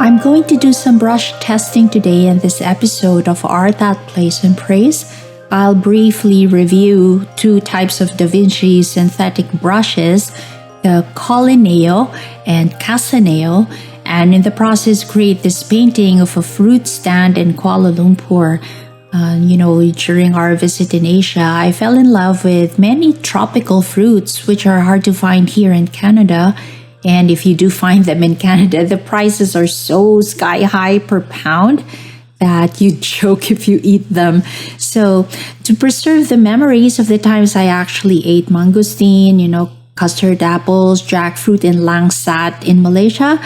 I'm going to do some brush testing today in this episode of Art That Plays and Praise. I'll briefly review two types of Da Vinci synthetic brushes, the Colineo and CASANEO, and in the process create this painting of a fruit stand in Kuala Lumpur. During our visit in Asia, I fell in love with many tropical fruits which are hard to find here in Canada. And if you do find them in Canada, the prices are so sky high per pound that you choke if you eat them. So to preserve the memories of the times I actually ate mangosteen, custard apples, jackfruit, and langsat in Malaysia,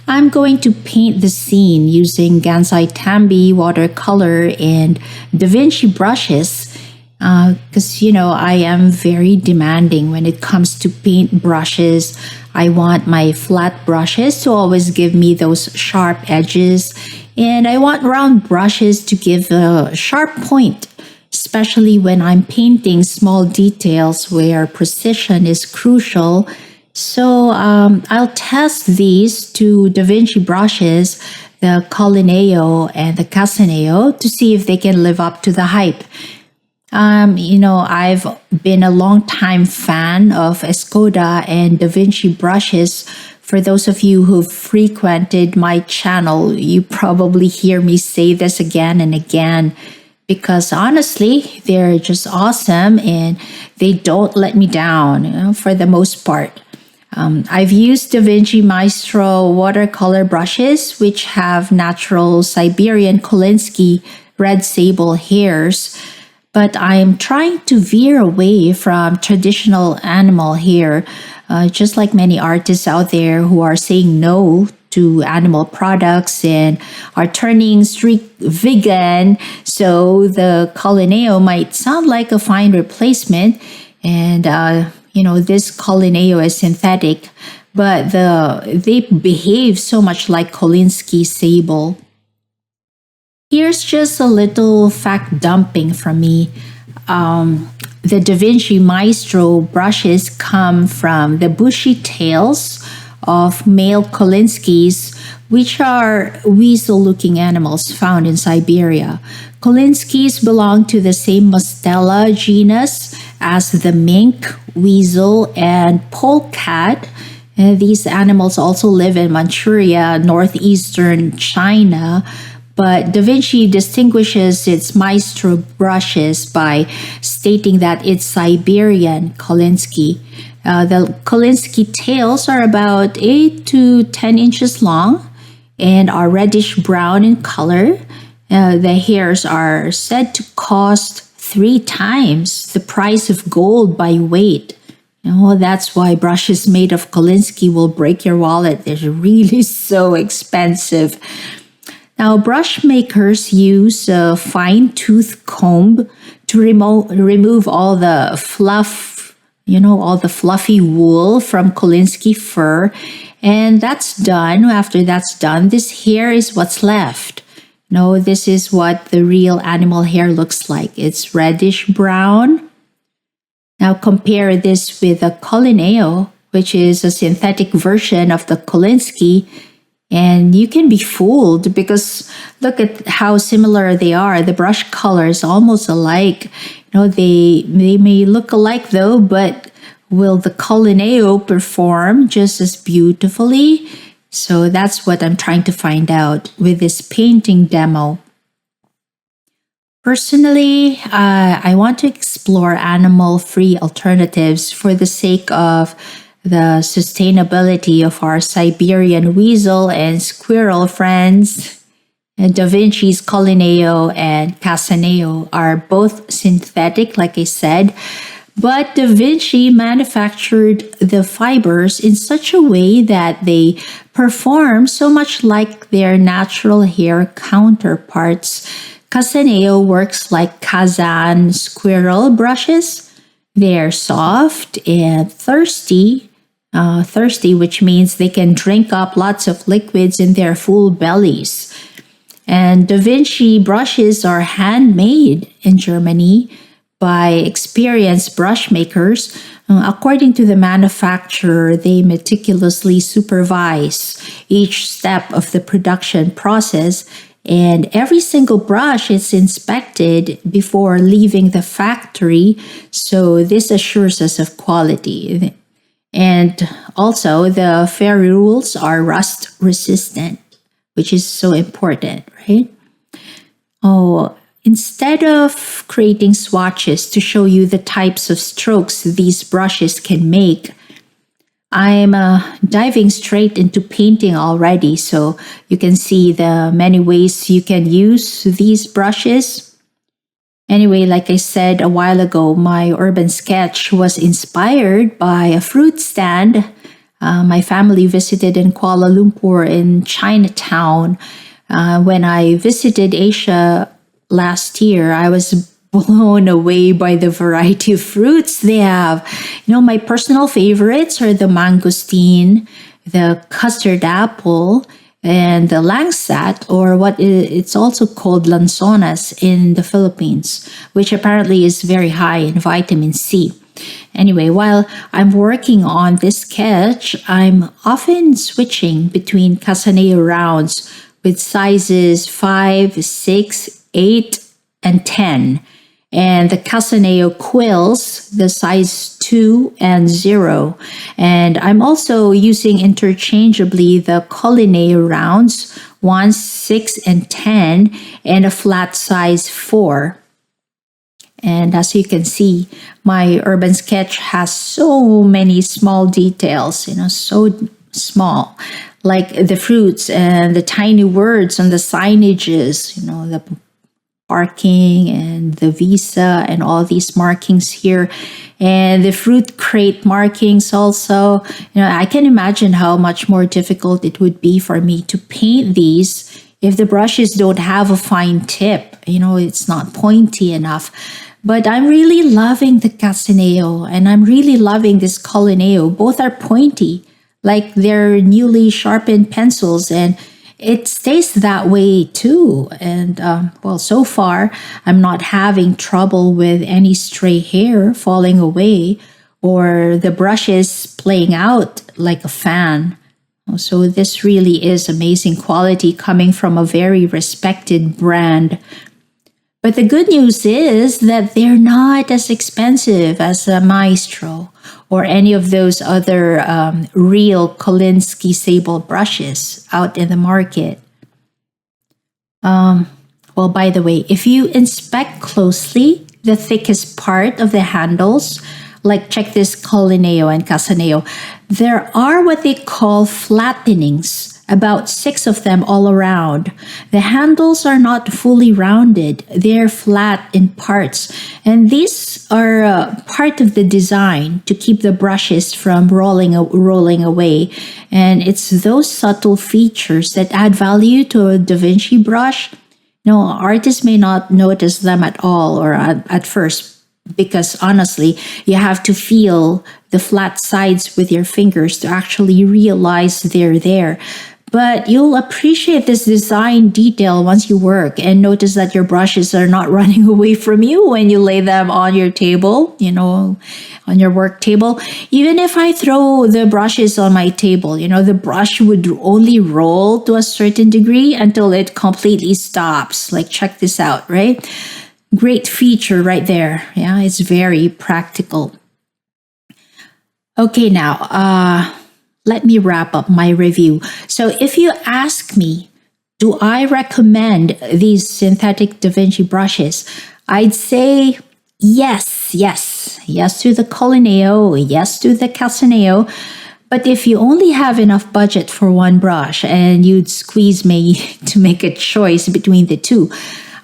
I'm going to paint the scene using Gansai Tambi watercolor and Da Vinci brushes because, I am very demanding when it comes to paint brushes. I want my flat brushes to always give me those sharp edges, and I want round brushes to give a sharp point, especially when I'm painting small details where precision is crucial. So I'll test these two Da Vinci brushes, the Colineo and the CASANEO, to see if they can live up to the hype. I've been a long time fan of Escoda and Da Vinci brushes. For those of you who've frequented my channel, you probably hear me say this again and again because honestly, they're just awesome and they don't let me down, for the most part. I've used Da Vinci Maestro watercolor brushes, which have natural Siberian Kolinsky red sable hairs, but I'm trying to veer away from traditional animal hair, just like many artists out there who are saying no to animal products and are turning strict vegan. So the Colineo might sound like a fine replacement, and this Colineo is synthetic, but they behave so much like Kolinsky sable. Here's just a little fact dumping from me. The Da Vinci Maestro brushes come from the bushy tails of male Kolinskys, which are weasel-looking animals found in Siberia. Kolinskys belong to the same Mustela genus as the mink, weasel, and polecat. These animals also live in Manchuria, northeastern China, but Da Vinci distinguishes its Maestro brushes by stating that it's Siberian Kolinsky. The Kolinsky tails are about 8 to 10 inches long and are reddish brown in color. The hairs are said to cost 3 times the price of gold by weight. That's why brushes made of Kolinsky will break your wallet. They're really so expensive. Now, brush makers use a fine-tooth comb to remove all the fluff, all the fluffy wool from Kolinsky fur. And that's done. After that's done, this hair is what's left. This is what the real animal hair looks like. It's reddish brown. Now compare this with the Colineo, which is a synthetic version of the Kolinsky. And you can be fooled because look at how similar they are. The brush color is almost alike. They may look alike though, but will the Colineo perform just as beautifully? So that's what I'm trying to find out with this painting demo. Personally, I want to explore animal-free alternatives for the sake of the sustainability of our Siberian weasel and squirrel friends. Da Vinci's Colineo and CASANEO are both synthetic, like I said, but Da Vinci manufactured the fibers in such a way that they perform so much like their natural hair counterparts. CASANEO works like Kazan squirrel brushes. They're soft and thirsty, which means they can drink up lots of liquids in their full bellies. And Da Vinci brushes are handmade in Germany, by experienced brush makers. According to the manufacturer, they meticulously supervise each step of the production process, and every single brush is inspected before leaving the factory, so this assures us of quality. And also, the ferrules are rust resistant, which is so important, right? Oh, instead of creating swatches to show you the types of strokes these brushes can make, I'm diving straight into painting already, so you can see the many ways you can use these brushes. Anyway, like I said a while ago, my urban sketch was inspired by a fruit stand my family visited in Kuala Lumpur in Chinatown. When I visited Asia last year, I was blown away by the variety of fruits they have. My personal favorites are the mangosteen, the custard apple, and the langsat, or what it's also called lanzonas in the Philippines, which apparently is very high in vitamin C. Anyway, while I'm working on this sketch, I'm often switching between CASANEO rounds with sizes 5, 6, 8, and 10, and the CASANEO quills, the size 2 and 0. And I'm also using interchangeably the Colineo rounds 1, 6, and 10, and a flat size 4. And as you can see, my urban sketch has so many small details, so small, like the fruits and the tiny words on the signages, the parking and the visa and all these markings here, and the fruit crate markings also. I can imagine how much more difficult it would be for me to paint these if the brushes don't have a fine tip. It's not pointy enough. But I'm really loving the CASANEO, and I'm really loving this Colineo. Both are pointy, like they're newly sharpened pencils, and it stays that way too. And so far, I'm not having trouble with any stray hair falling away or the brushes playing out like a fan. So this really is amazing quality coming from a very respected brand. But the good news is that they're not as expensive as a Maestro or any of those other real Kolinsky sable brushes out in the market. By the way, if you inspect closely the thickest part of the handles, like check this Colineo and CASANEO, there are what they call flattenings, about 6 of them all around. The handles are not fully rounded, they're flat in parts, and these are part of the design to keep the brushes from rolling away. And it's those subtle features that add value to a Da Vinci brush. Artists may not notice them at all or at first, because honestly, you have to feel the flat sides with your fingers to actually realize they're there. But you'll appreciate this design detail once you work and notice that your brushes are not running away from you when you lay them on your table, on your work table. Even if I throw the brushes on my table, the brush would only roll to a certain degree until it completely stops. Like, check this out, right? Great feature right there. Yeah, it's very practical. Okay, now, let me wrap up my review. So if you ask me, do I recommend these synthetic Da Vinci brushes? I'd say yes to the Colineo, yes to the CASANEO. But if you only have enough budget for one brush and you'd squeeze me to make a choice between the two,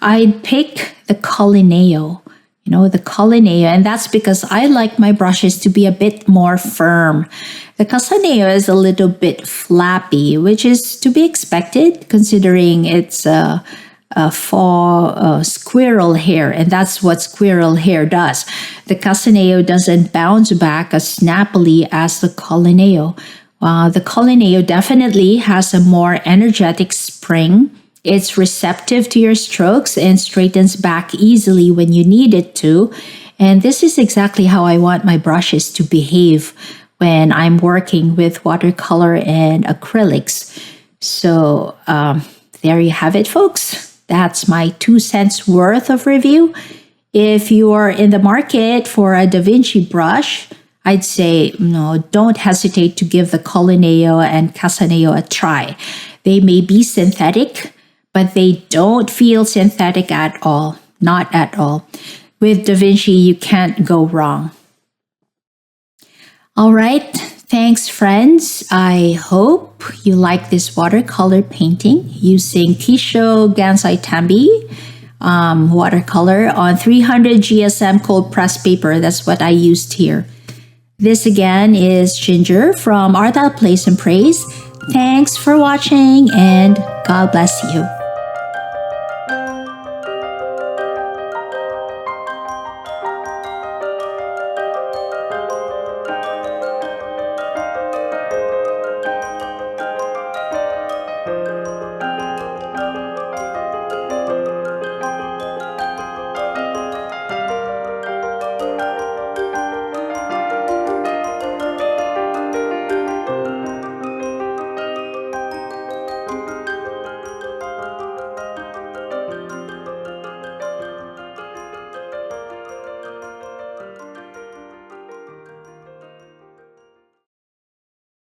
I'd pick the Colineo. The Colineo, and that's because I like my brushes to be a bit more firm. The CASANEO is a little bit flappy, which is to be expected considering it's a squirrel hair, and that's what squirrel hair does. The CASANEO doesn't bounce back as snappily as the Colineo. The Colineo definitely has a more energetic spring. It's receptive to your strokes and straightens back easily when you need it to. And this is exactly how I want my brushes to behave when I'm working with watercolor and acrylics. So there you have it, folks. That's my 2 cents worth of review. If you are in the market for a Da Vinci brush, I'd say don't hesitate to give the Colineo and CASANEO a try. They may be synthetic, but they don't feel synthetic at all. Not at all. With Da Vinci, you can't go wrong. All right. Thanks, friends. I hope you like this watercolor painting using Kisho Gansai Tambi watercolor on 300 GSM cold press paper. That's what I used here. This again is Ginger from Art Thou Place and Praise. Thanks for watching and God bless you.